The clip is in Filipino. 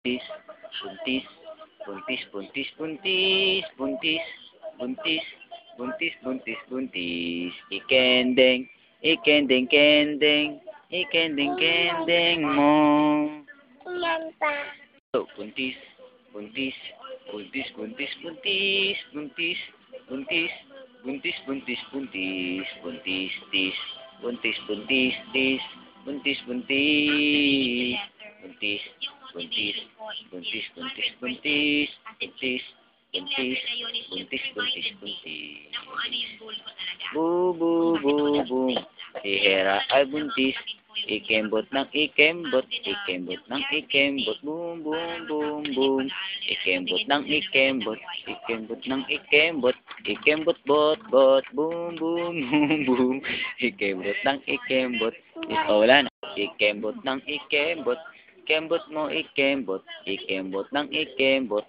buntis, buntis, buntis, buntis, buntis, buntis, buntis, buntis, buntis, buntis, ikendeng, ikendeng, kendeng, ikendeng, kendeng mo. Oh, buntis, buntis, buntis, buntis, buntis, buntis, buntis, buntis, buntis, buntis, buntis, tis, buntis, buntis, tis, buntis, buntis, buntis, buntis, buntis, buntis, buntis, buntis, buntis, buntis, buntis, buntis. Bu, bu, bu, bu. Si Hera ay buntis. Ikembot ng ikembot, ikembot ng ikembot, boom, boom, boom, boom. Ikembot ng ikembot, ikembot ng ikembot, ikembot, bot, bot, boom, boom, boom, boom. Ikembot ng ikembot, wala na. Ikembot ng ikembot, ikembot mo ikembot, ikembot ng ikembot.